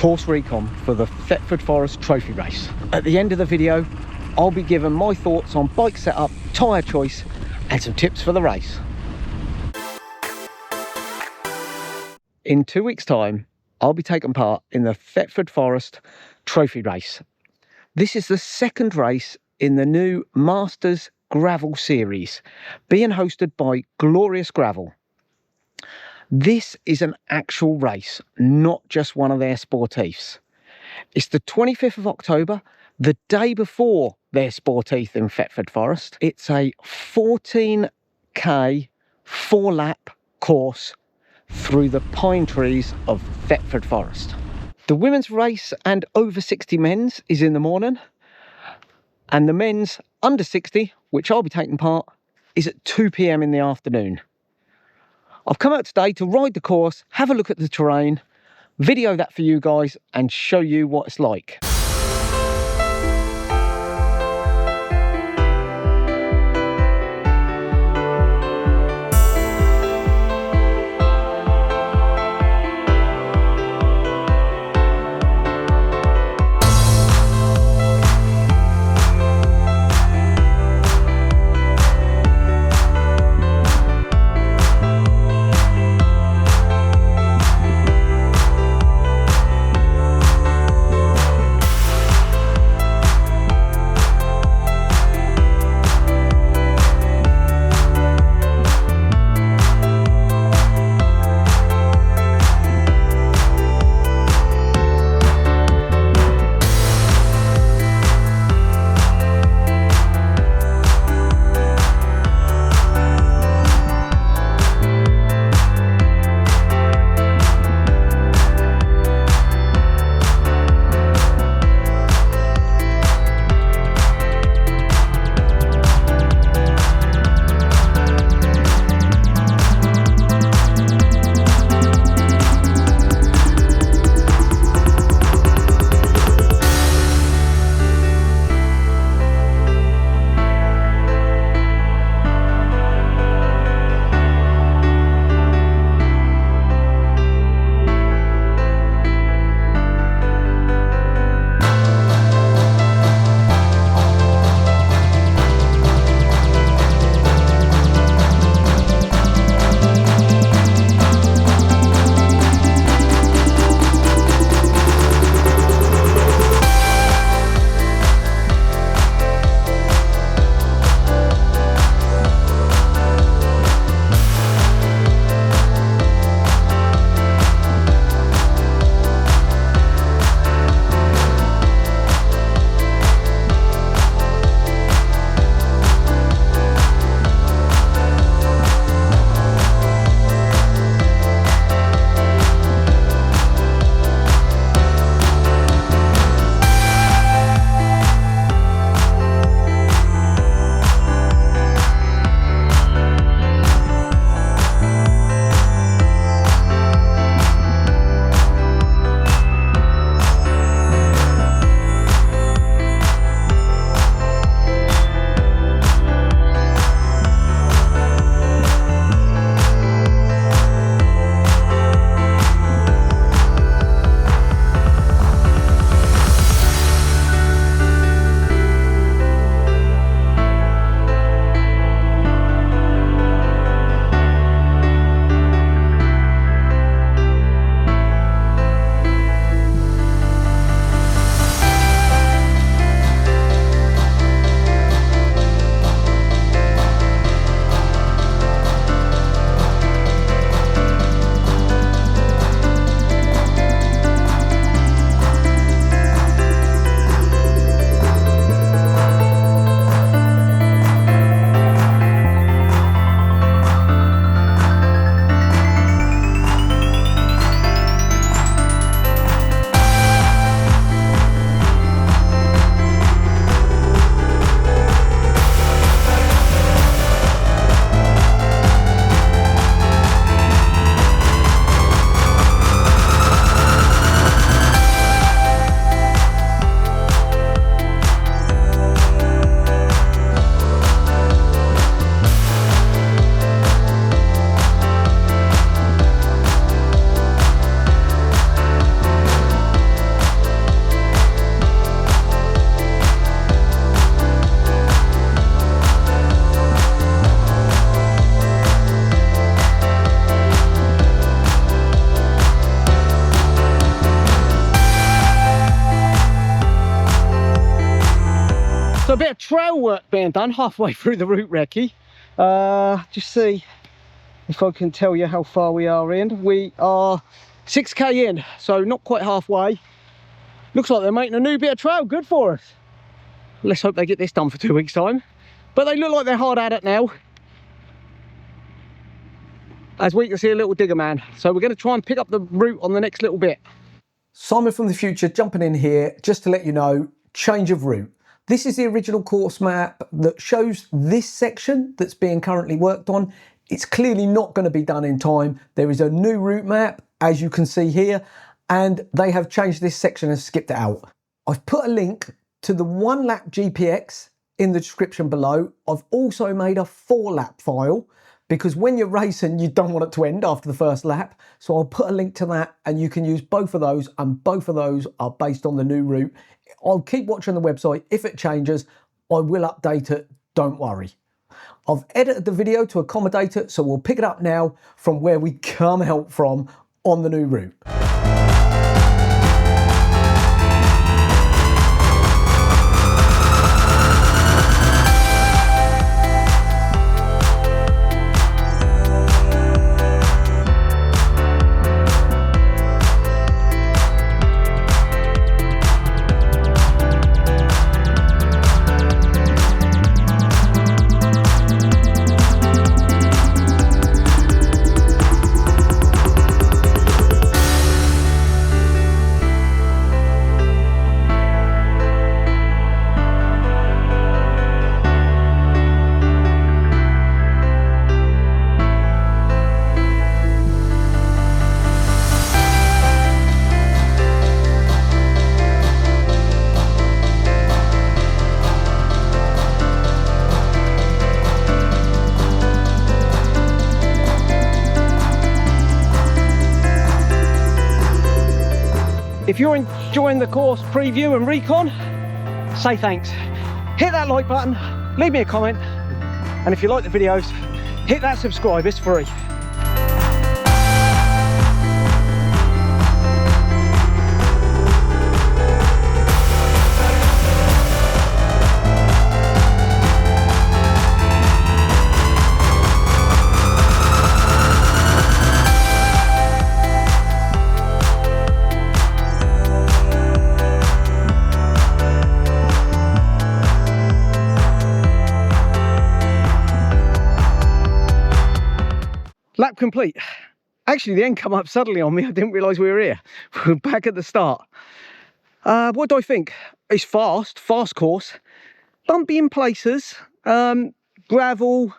course Recon for the Thetford Forest Trophy race. At the end of the video, I'll be giving my thoughts on bike setup, tyre choice and some tips for the race. In 2 weeks' time, I'll be taking part in the Thetford Forest Trophy race. This is the second race in the new Masters Gravel series, being hosted by Glorious Gravel. This is an actual race, not just one of their sportifs. It's the 25th of October, the day before their sportif in Thetford Forest. It's a 14k 4-lap course through the pine trees of Thetford Forest. The women's race and over 60 men's is in the morning, and the men's under 60, which I'll be taking part, is at 2 p.m. in the afternoon. I've come out today to ride the course, have a look at the terrain, video that for you guys and show you what it's like. So a bit of trail work being done halfway through the route recce. Just see if I can tell you how far we are in. We are 6k in, so not quite halfway. Looks like they're making a new bit of trail, good for us. Let's hope they get this done for 2 weeks' time. But they look like they're hard at it now. As we can see, a little digger man. So we're going to try and pick up the route on the next little bit. Simon from the future jumping in here just to let you know, change of route. This is the original course map that shows this section that's being currently worked on. It's clearly not going to be done in time. There is a new route map, as you can see here, and they have changed this section and skipped it out. I've put a link to the 1-lap GPX in the description below. I've also made a 4-lap file, because when you're racing, you don't want it to end after the first lap. So I'll put a link to that and you can use both of those, and both of those are based on the new route. I'll keep watching the website. If it changes, I will update it, don't worry. I've edited the video to accommodate it, so we'll pick it up now from where we come out from on the new route. If you're enjoying the course preview and recon, say thanks. Hit that like button, leave me a comment, and if you like the videos, hit that subscribe, it's free. Lap complete. Actually, the end come up suddenly on me. I didn't realise we were here. We're back at the start. What do I think? It's fast course. Bumpy in places. Gravel,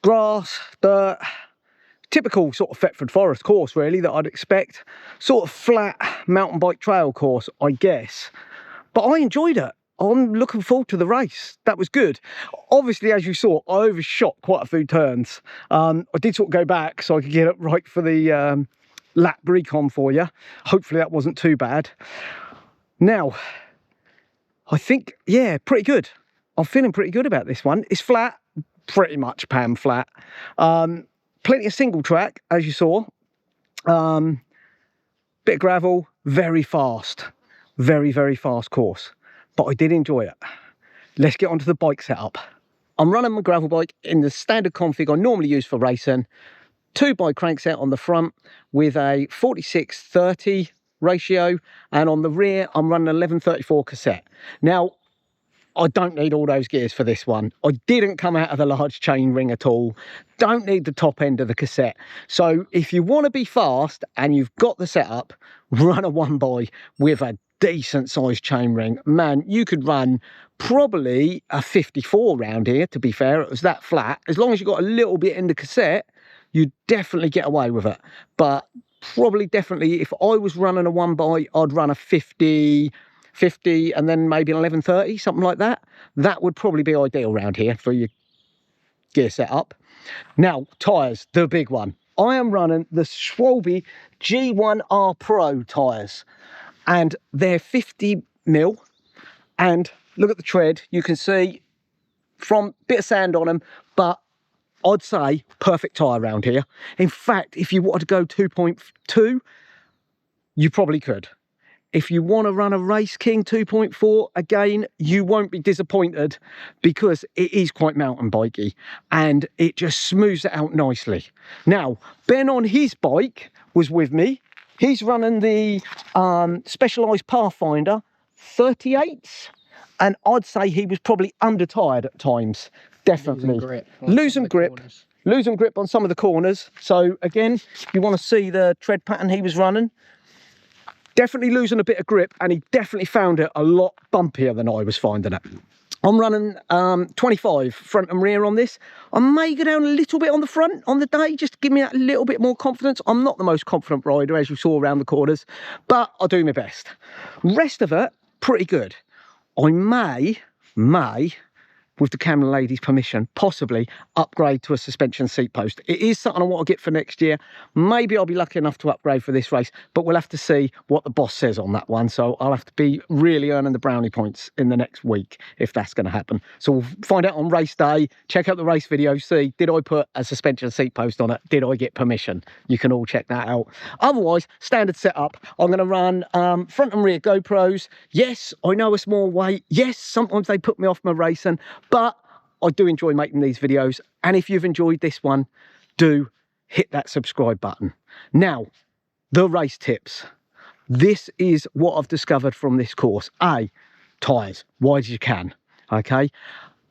grass, dirt. Typical sort of Thetford Forest course, really, that I'd expect. Sort of flat mountain bike trail course, I guess. But I enjoyed it. I'm looking forward to the race. That was good. Obviously, as you saw, I overshot quite a few turns. I did sort of go back so I could get it right for the lap recon for you. Hopefully that wasn't too bad. Now, I think, yeah, pretty good. I'm feeling pretty good about this one. It's flat, pretty much pan flat. Plenty of single track, as you saw. Bit of gravel, very fast. Very, very fast course. But I did enjoy it. Let's get onto the bike setup. I'm running my gravel bike in the standard config I normally use for racing. 2x crankset on the front with a 46/30 ratio, and on the rear I'm running an 1134 cassette. Now, I don't need all those gears for this one. I didn't come out of the large chain ring at all. Don't need the top end of the cassette. So if you want to be fast and you've got the setup, run a 1x with a decent sized chain ring. Man, you could run probably a 54 round here, to be fair. It was that flat. As long as you got a little bit in the cassette, you'd definitely get away with it. But probably definitely, if I was running a 1x, I'd run a 50, and then maybe an 1130, something like that. That would probably be ideal around here for your gear setup. Now, tyres, the big one. I am running the Schwalbe G1R Pro tyres, and they're 50mm, and look at the tread. You can see from bit of sand on them, but I'd say perfect tyre around here. In fact, if you wanted to go 2.2, you probably could. if you want to run a Race King 2.4, again, you won't be disappointed because it is quite mountain bikey and it just smooths it out nicely. Now, Ben on his bike was with me. He's running the Specialized Pathfinder 38s, and I'd say he was probably under-tired at times, definitely. Losing grip on some of the corners. So again, if you want to see the tread pattern he was running, definitely losing a bit of grip, and he definitely found it a lot bumpier than I was finding it. I'm running 25 front and rear on this. I may go down a little bit on the front on the day, just to give me that little bit more confidence. I'm not the most confident rider, as you saw around the corners, but I'll do my best. Rest of it, pretty good. I may, with the camera lady's permission, possibly upgrade to a suspension seat post. It is something I want to get for next year. Maybe I'll be lucky enough to upgrade for this race, but we'll have to see what the boss says on that one. So I'll have to be really earning the brownie points in the next week if that's going to happen. So we'll find out on race day, check out the race video, see, did I put a suspension seat post on it? Did I get permission? You can all check that out. Otherwise, standard setup. I'm going to run front and rear GoPros. Yes, I know it's more weight. Yes, sometimes they put me off my racing, but I do enjoy making these videos. And if you've enjoyed this one, do hit that subscribe button. Now, the race tips. This is what I've discovered from this course. A, tyres, wide as you can, okay?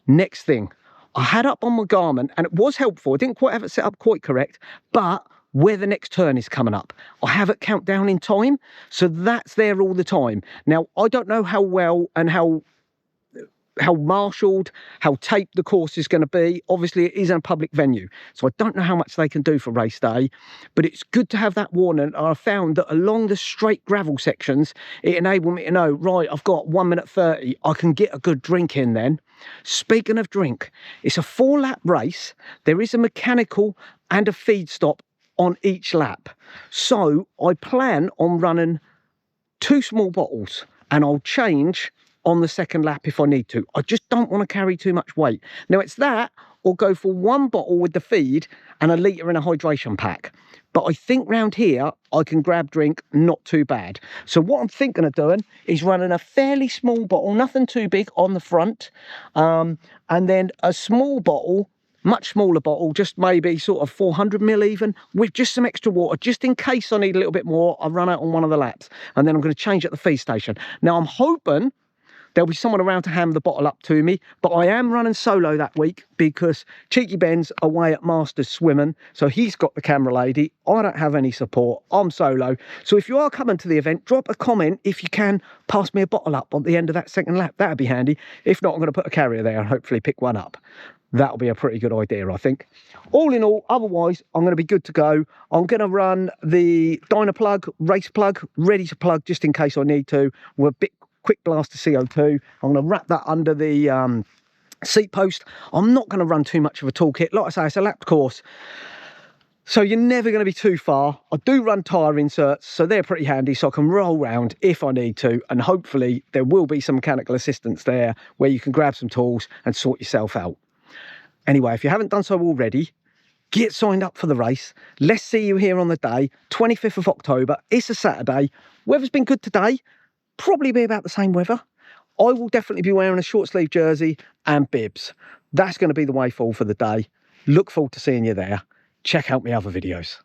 Next thing, I had up on my Garmin, and it was helpful. I didn't quite have it set up quite correct, but where the next turn is coming up, I have it count down in time, so that's there all the time. Now, I don't know how well and how marshalled, how taped the course is going to be. Obviously, it is a public venue, so I don't know how much they can do for race day, but it's good to have that warning. I found that along the straight gravel sections, it enabled me to know, right, I've got 1 minute 30, I can get a good drink in then. Speaking of drink, it's a 4-lap race. There is a mechanical and a feed stop on each lap. So I plan on running 2 small bottles, and I'll change on the second lap if I need to. I just don't want to carry too much weight. Now it's that, or go for 1 bottle with the feed and a litre in a hydration pack. But I think round here, I can grab drink, not too bad. So what I'm thinking of doing is running a fairly small bottle, nothing too big, on the front, and then a small bottle, much smaller bottle, just maybe sort of 400 ml even, with just some extra water, just in case I need a little bit more. I'll run out on one of the laps, and then I'm going to change at the feed station. Now I'm hoping there'll be someone around to hand the bottle up to me, but I am running solo that week because Cheeky Ben's away at Masters swimming, so he's got the camera lady. I don't have any support. I'm solo. So if you are coming to the event, drop a comment if you can pass me a bottle up on the end of that second lap. That'd be handy. If not, I'm going to put a carrier there and hopefully pick one up. That'll be a pretty good idea, I think. All in all, otherwise, I'm going to be good to go. I'm going to run the Dyna plug, race plug, ready to plug just in case I need to. We're a bit quick blast of CO2. I'm going to wrap that under the seat post. I'm not going to run too much of a toolkit. Like I say, it's a lapped course, so you're never going to be too far. I do run tyre inserts, so they're pretty handy, so I can roll round if I need to, and hopefully there will be some mechanical assistance there where you can grab some tools and sort yourself out. Anyway, if you haven't done so already, get signed up for the race. Let's see you here on the day, 25th of October. It's a Saturday. Weather's been good today. Probably be about the same weather. I will definitely be wearing a short sleeve jersey and bibs. That's going to be the way forward for the day. Look forward to seeing you there. Check out my other videos.